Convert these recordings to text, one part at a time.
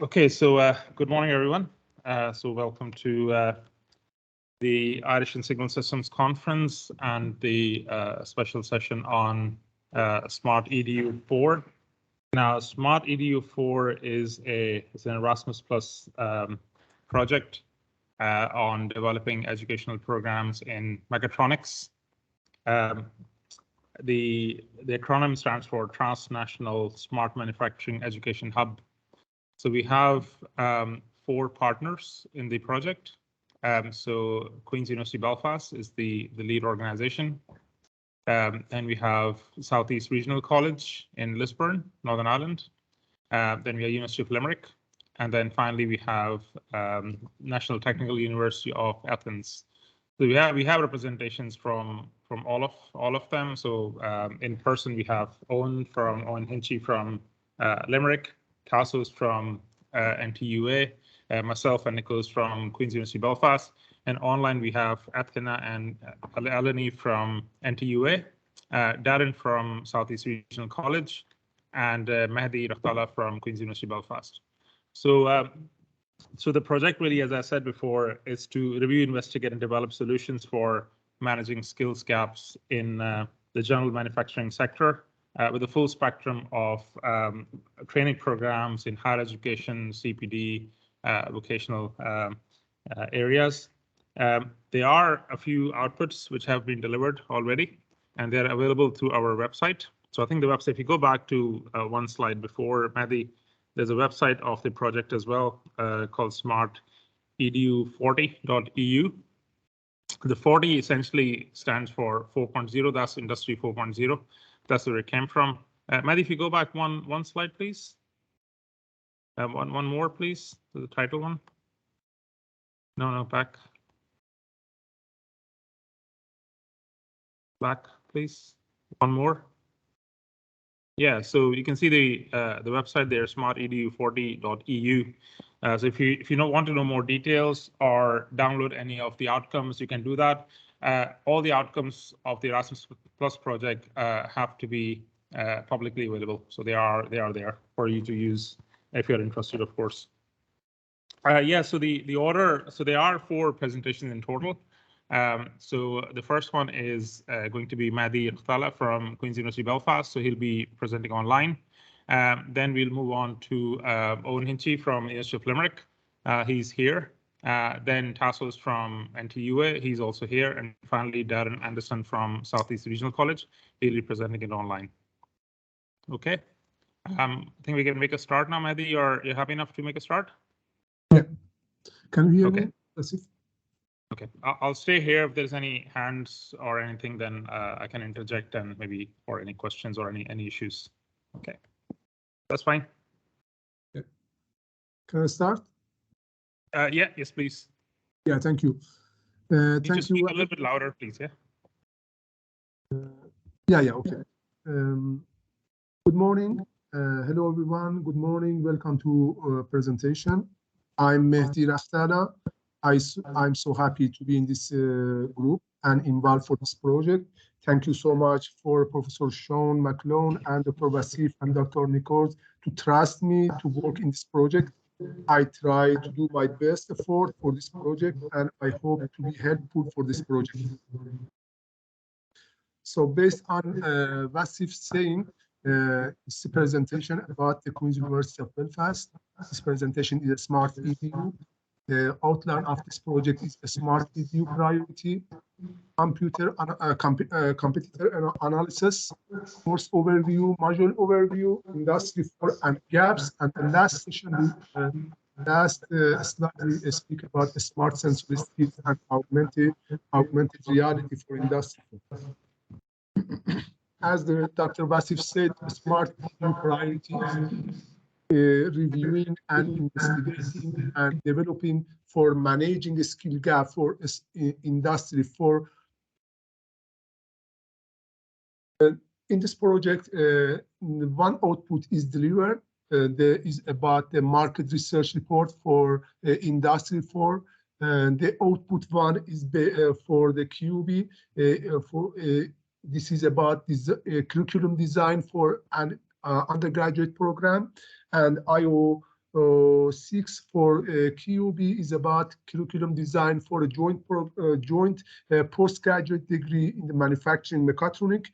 Okay, so good morning, everyone. So welcome to the Irish and Signal Systems Conference and the special session on Smart EDU 4. Now, Smart EDU 4 is an Erasmus Plus project on developing educational programs in mechatronics. The acronym stands for Transnational Smart Manufacturing Education Hub. So we have 4 partners in the project. So Queen's University Belfast is the lead organization. Then we have Southeast Regional College in Lisburn, Northern Ireland. Then we have University of Limerick. And then finally, we have National Technical University of Athens. So we have representations from all of them. So in person, we have Owen Hinchy from Limerick, Tassos from NTUA, myself and Nicholas from Queen's University Belfast, and online we have Athena and Eleni from NTUA, Darren from Southeast Regional College, and Mehdi Rakhtala from Queen's University Belfast. So, so the project really, as I said before, is to review, investigate, and develop solutions for managing skills gaps in the general manufacturing sector, with a full spectrum of training programs in higher education, CPD, vocational areas. There are a few outputs which have been delivered already, and they're available through our website. So I think the website, if you go back to one slide before, Mehdi, there's a website of the project as well called smartedu40.eu. The 40 essentially stands for 4.0, that's Industry 4.0. That's where it came from. Mehdi, if you go back one slide, please. One more, please, to the title one. No, back. Back, please. One more. Yeah, so you can see the website there, smartedu40.eu. So if you don't want to know more details or download any of the outcomes, you can do that. All the outcomes of the Erasmus Plus project have to be publicly available, so they are there for you to use if you're interested, of course. Yeah, so the order, so there are 4 presentations in total. So the first one is going to be Mehdi Rakhtala from Queen's University Belfast, so he'll be presenting online. Then we'll move on to Owen Hinchy from University of Limerick. He's here. Then Tassos from NTUA, he's also here. And finally, Darren Anderson from Southeast Regional College, he'll be presenting it online. Okay. I think we can make a start now, Mehdi. You're happy enough to make a start? Yeah. Can you hear me? That's it. Okay, I'll stay here. If there's any hands or anything, then I can interject and maybe for any questions or any issues. Okay, that's fine. Yeah. Can I start? Yeah, yes, please. Yeah, thank you. Thank you. Just speak a little bit louder, please. Yeah. Yeah, okay. Good morning. Hello, everyone. Good morning. Welcome to presentation. I'm Mehdi Rakhtala. I'm so happy to be in this group and involved for this project. Thank you so much for Professor Sean McClone and Dr. Wasif and Dr. Nichols to trust me to work in this project. I try to do my best effort for this project, and I hope to be helpful for this project. So based on Wasif's saying, it's a presentation about the Queen's University of Belfast. This presentation is a smart EDU. The outline of this project is a smart EDU priority, competitor analysis, course overview, module overview, industry 4 and gaps, and the last session, last slide we speak about the smart sensory skills and augmented reality for industry 4. As Dr. Wasif said, smart EDU priority is reviewing and investigating and developing for managing a skill gap for industry 4. In this project, one output is delivered. There is about the market research report for industry 4. The output 1 is for the QUB. This is about this, curriculum design for an undergraduate program, and IO6 for QUB is about curriculum design for a joint postgraduate degree in the manufacturing mechatronic.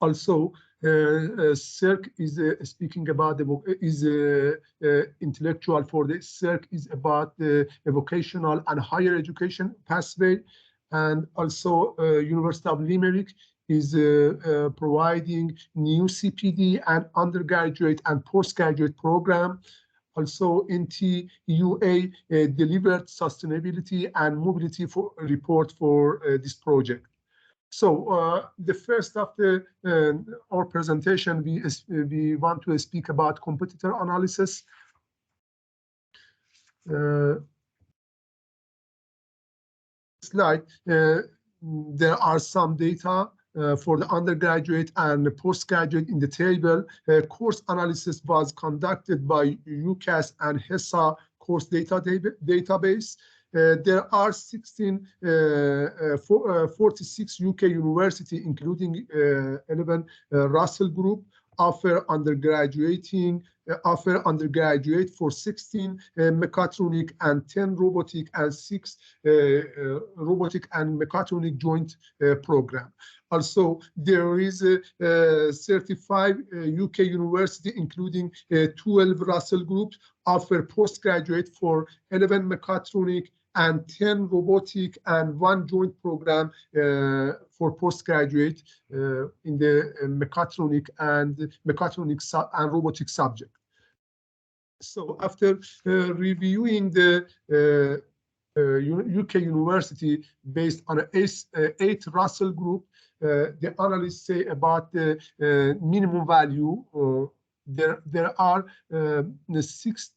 Also, CERC is speaking about intellectual for the CERC is about the vocational and higher education pathway, and also University of Limerick is providing new CPD and undergraduate and postgraduate program. Also, NTUA delivered sustainability and mobility report for this project. So the first of our presentation, we want to speak about competitor analysis. Slide. There are some data for the undergraduate and the postgraduate in the table. Course analysis was conducted by UCAS and HESA course database. There are 46 UK university, including 11 Russell Group, offer undergraduate for 16 mechatronic and 10 robotic and 6 robotic and mechatronic joint program. Also, there is a 35 UK university, including 12 Russell Groups, offer postgraduate for 11 mechatronic and 10 robotic and 1 joint program for postgraduate in the mechatronic and robotic subject. So after reviewing the UK university based on 8 Russell Group, the analysts say about the minimum value. There are 36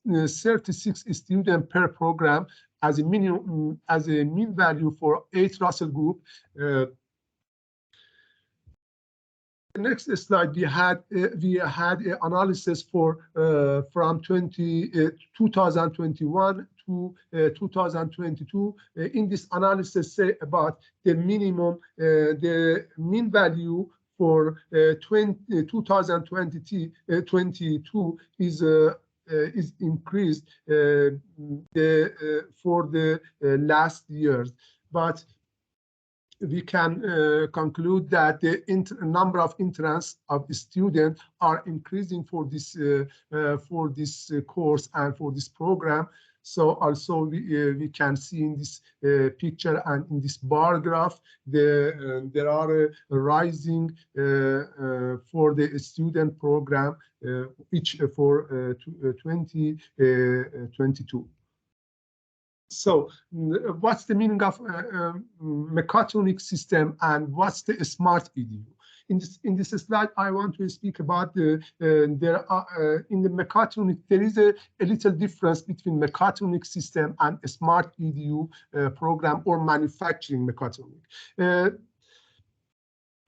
students per program as a minimum, as a mean value for 8 Russell Group. The next slide, we had an analysis for from 2021 to 2022. In this analysis, say about the minimum, the mean value for 2022 is increased for the last years, but we can conclude that the number of entrants of the students are increasing for this course and for this program. So also we can see in this picture and in this bar graph, there are rising for the student program, which for 2022. So what's the meaning of mechatronic system and what's the smart EDU? In this slide, I want to speak about the in the mechatronic, there is a little difference between mechatronic system and a smart EDU program or manufacturing mechatronic.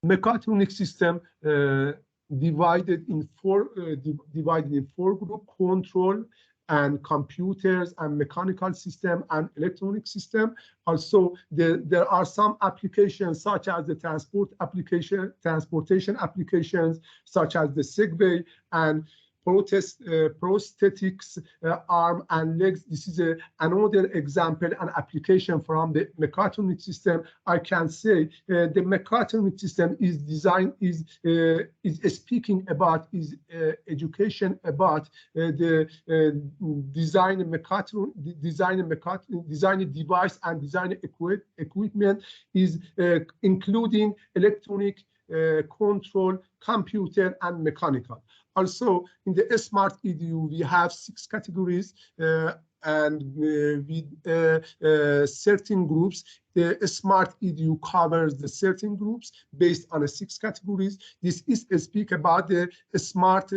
Mechatronic system divided in four group: control and computers and mechanical system and electronic system. Also, there are some applications such as the transportation applications, such as the Segway and prosthetics, arm and legs. This is another example, an application from the mechatronic system. I can say the mechatronic system is designed, is speaking about, is education about the design device and design equipment, is including electronic, control, computer, and mechanical. Also, in the Smart EDU, we have 6 categories and with certain groups. The Smart EDU covers the certain groups based on 6 categories. This is speak about the smart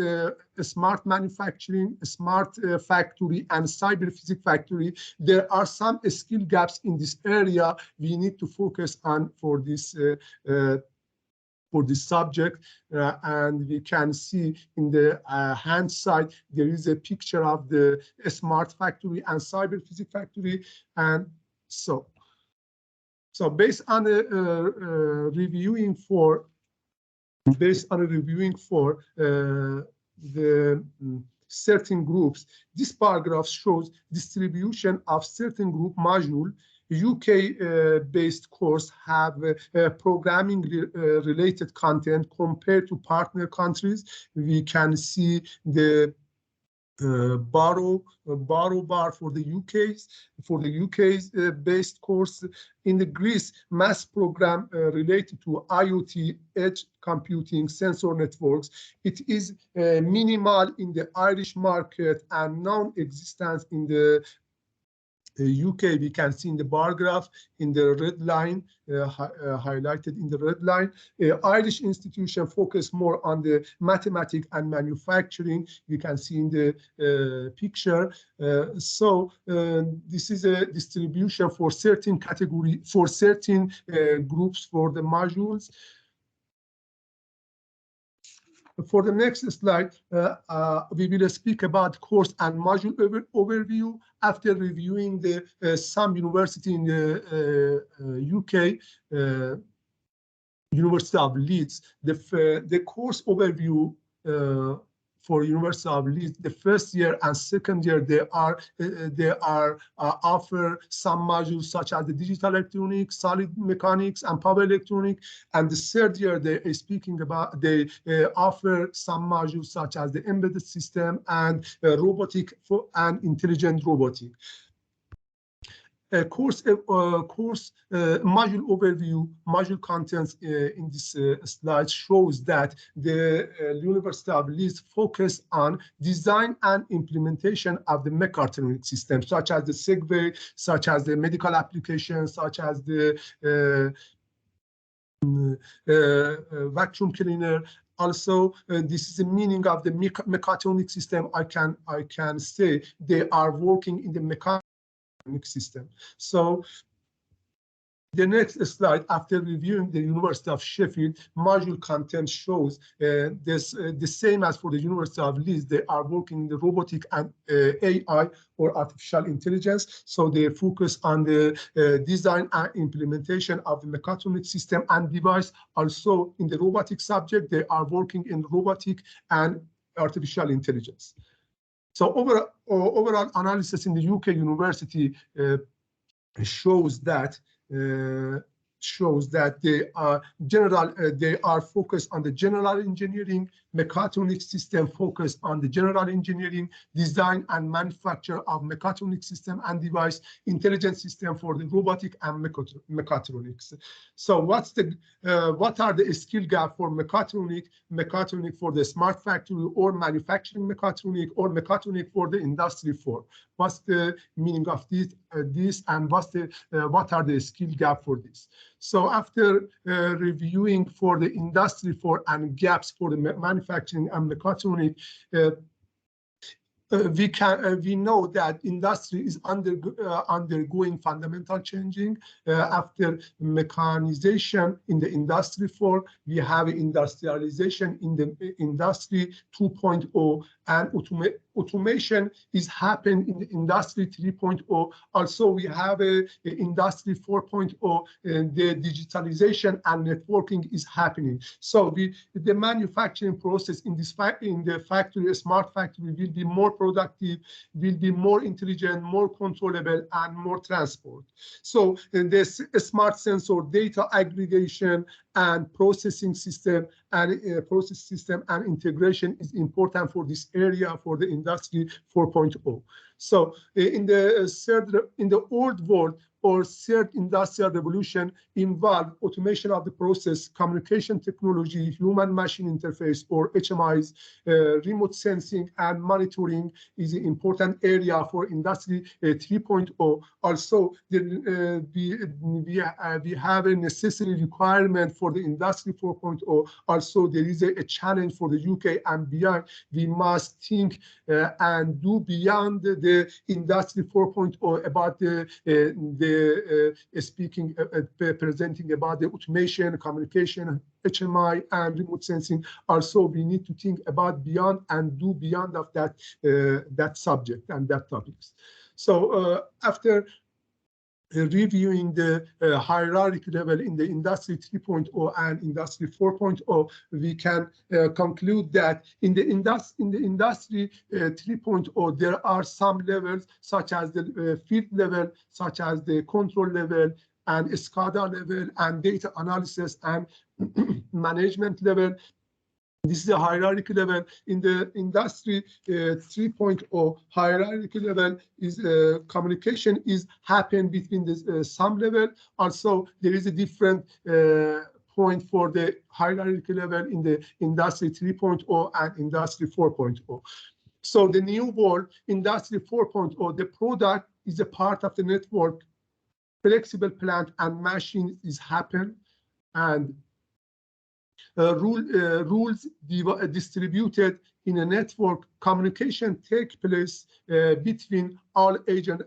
manufacturing, smart factory, and cyber physics factory. There are some skill gaps in this area we need to focus on for this subject, and we can see in the hand side there is a picture of the smart factory and cyber physics factory. And so based on the reviewing for based on a reviewing for the certain groups. This paragraph shows distribution of certain group module. UK-based course have programming related content compared to partner countries. We can see the borrow bar for the UK's based course. In the Greece mass program related to IoT, edge computing, sensor networks, it is minimal in the Irish market and non-existent in the UK. We can see in the bar graph in the red line, highlighted in the red line. Irish institution focus more on the mathematics and manufacturing. You can see in the picture. This is a distribution for certain category, for certain groups for the modules. For the next slide, we will speak about course and module overview. After reviewing the some university in the UK, University of Leeds, the course overview for University of Leeds, the first year and second year, they are offer some modules such as the digital electronics, solid mechanics, and power electronic. And the third year, they are speaking about, they offer some modules such as the embedded system and robotic and intelligent robotic. Course module overview, module contents in this slide shows that the University of Leeds focus on design and implementation of the mechatronic system, such as the Segway, such as the medical applications, such as the vacuum cleaner. Also, this is the meaning of the mechatronic system. I can say they are working in the mechatronic system. So the next slide, after reviewing the University of Sheffield, module content shows the same as for the University of Leeds. They are working in the robotic and AI or artificial intelligence. So they focus on the design and implementation of the mechatronic system and device. Also in the robotic subject, they are working in robotic and artificial intelligence. So overall analysis in the UK university shows that they are focused on the general engineering, mechatronic system focused on the general engineering, design and manufacture of mechatronic system and device, intelligent system for the robotic and mechatronics. So what are the skill gap for mechatronic for the smart factory or manufacturing mechatronic or mechatronic for the industry 4? What's the meaning of this and what are the skill gap for this? So after reviewing for the industry 4 and gaps for the manufacturing and mechatronic, we know that industry is undergoing fundamental changing. After mechanization in the industry 4, we have industrialization in the industry 2.0, and automation is happening in the industry 3.0. Also, we have a industry 4.0, and the digitalization and networking is happening. So the manufacturing process in the factory, a smart factory, will be more productive, will be more intelligent, more controllable, and more transport. So this smart sensor data aggregation and processing system and integration is important for this area for the industry 4.0. So in the old world, or third industrial revolution involve automation of the process, communication technology, human-machine interface, or HMIs, remote sensing and monitoring is an important area for industry 3.0. Also, we have a necessary requirement for the industry 4.0. Also, there is a challenge for the UK and beyond. We must think and do beyond the industry 4.0 about presenting about the automation, communication, HMI, and remote sensing. Also, we need to think about beyond and do beyond of that subject and that topics. So after reviewing the hierarchy level in the Industry 3.0 and Industry 4.0, we can conclude that in the Industry 3.0, there are some levels, such as the field level, such as the control level, and SCADA level, and data analysis and management level. This is a hierarchy level. In the Industry 3.0 hierarchy level, is communication is happen between the some level. Also, there is a different point for the hierarchy level in the Industry 3.0 and Industry 4.0. So the new world, Industry 4.0, the product is a part of the network. Flexible plant and machine is happen, and rules distributed in a network. Communication take place between all agents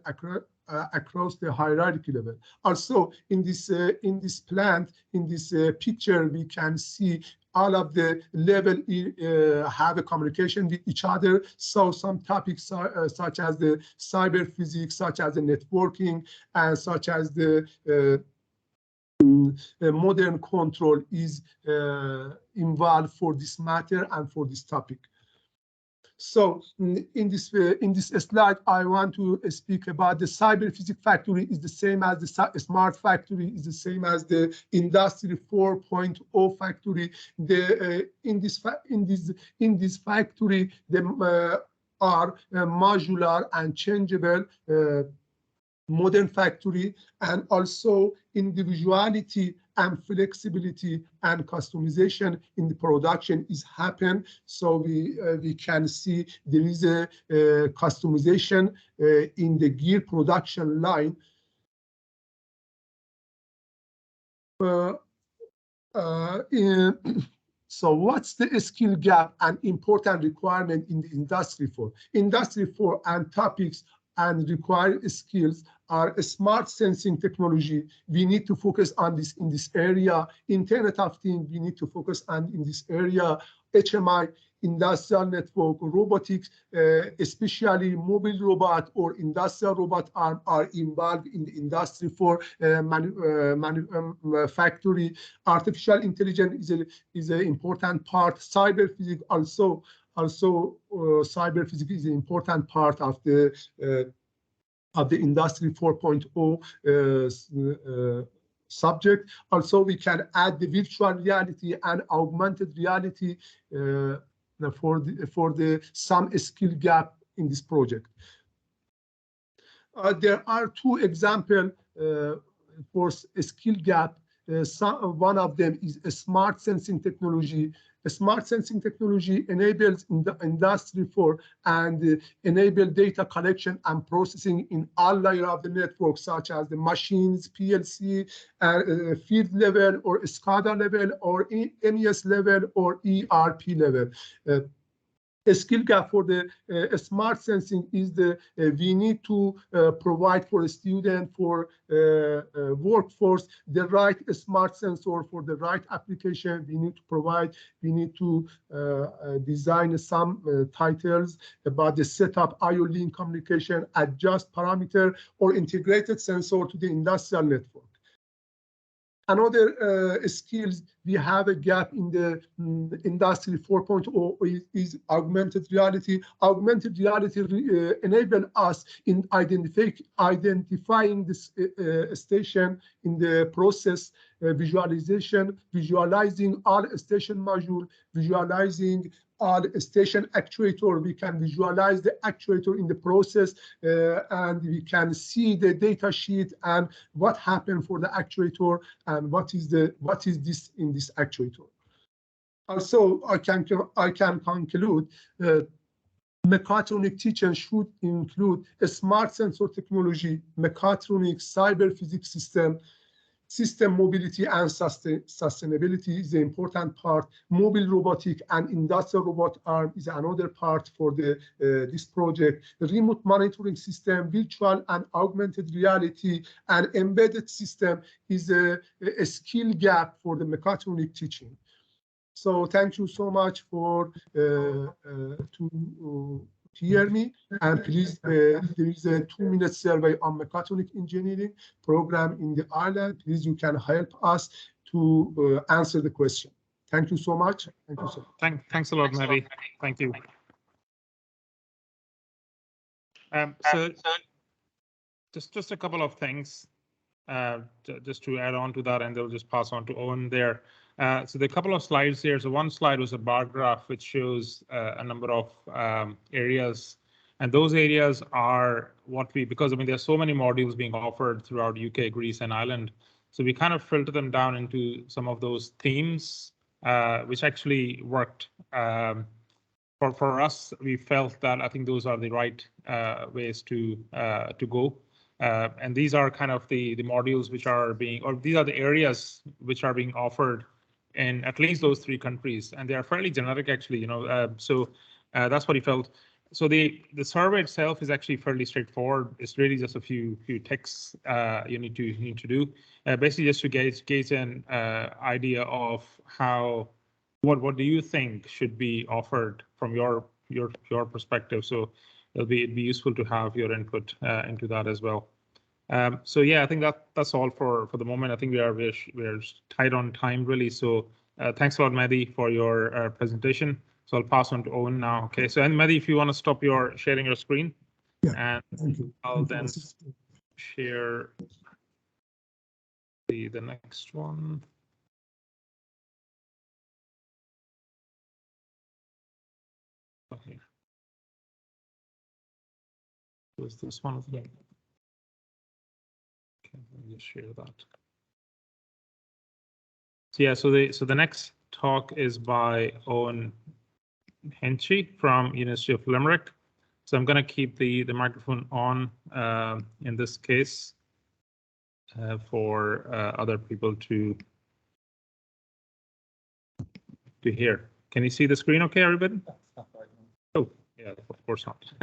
across the hierarchy level. Also, in this plant, in this picture, we can see all of the level have a communication with each other. So some topics such as the cyber physics, such as the networking, and such as the modern control is involved for this matter and for this topic. So in this slide, I want to speak about the cyber physics factory is the same as the smart factory, is the same as the Industry 4.0 factory. In this factory, they are modular and changeable. Modern factory, and also individuality and flexibility and customization in the production is happen. So we can see there is a customization in the gear production line. So what's the skill gap and important requirement in the Industry 4? Industry 4 and topics and required skills are a smart sensing technology. We need to focus on this in this area. Internet of Things, we need to focus on in this area. HMI, industrial network, robotics, especially mobile robot or industrial robot arm are involved in the Industry 4 factory. Artificial intelligence is an important part. Cyber physics also cyber physics is an important part of the Industry 4.0 subject. Also, we can add the virtual reality and augmented reality for some skill gap in this project. There are two examples for a skill gap. One of them is a smart sensing technology. A smart sensing technology enables in the Industry 4 and enable data collection and processing in all layers of the network, such as the machines, PLC, field level, or SCADA level, or MES level, or ERP level. A skill gap for the smart sensing is we need to provide for a student, for workforce, the right smart sensor for the right application. We need to provide, we need to design some titles about the setup, IO link communication, adjust parameter, or integrated sensor to the industrial network. Another skills we have a gap in the Industry 4.0 is augmented reality. Augmented reality enable us in identifying this station in the process, visualization, visualizing all station module, visualizing all station actuator. We can visualize the actuator in the process, and we can see the data sheet and what happened for the actuator and what is this in this actuator. Also, I can conclude mechatronic teaching should include a smart sensor technology, mechatronics, cyber physics system mobility and sustainability is an important part. Mobile robotic and industrial robot arm is another part for this project. The remote monitoring system, virtual and augmented reality, and embedded system is a skill gap for the mechatronic teaching. So thank you so much for hear me. And please, there is a 2-minute survey on mechatronic engineering program in the Ireland. Please, you can help us to answer the question. Thank you so much. Thank you so much. Thanks a lot, Mehdi. Thank you. So just a couple of things, just to add on to that, and they'll just pass on to Owen there. So the couple of slides here. So one slide was a bar graph which shows a number of areas, and those areas are what because I mean there's so many modules being offered throughout UK, Greece, and Ireland. So we kind of filter them down into some of those themes, which actually worked. For us, we felt that I think those are the right ways to go. And these are kind of the modules which are being, or these are the areas which are being offered in at least those 3 countries, and they are fairly generic actually, you know. So that's what he felt. So the survey itself is actually fairly straightforward. It's really just a few ticks you need to do, basically just to gauge an idea of how what do you think should be offered from your perspective. So it'd be useful to have your input into that as well. So yeah, I think that's all for the moment. I think we're tight on time really. So thanks a lot, Mehdi, for your presentation. So I'll pass on to Owen now. Okay. So and Mehdi, if you want to stop sharing your screen, yeah, and I'll then share the next one. Okay. Was this one of them? Okay, let me just share that. So yeah, so the next talk is by Owen Henchy from University of Limerick. So I'm going to keep the microphone on in this case for other people to hear. Can you see the screen okay, everybody? Oh, yeah, of course not.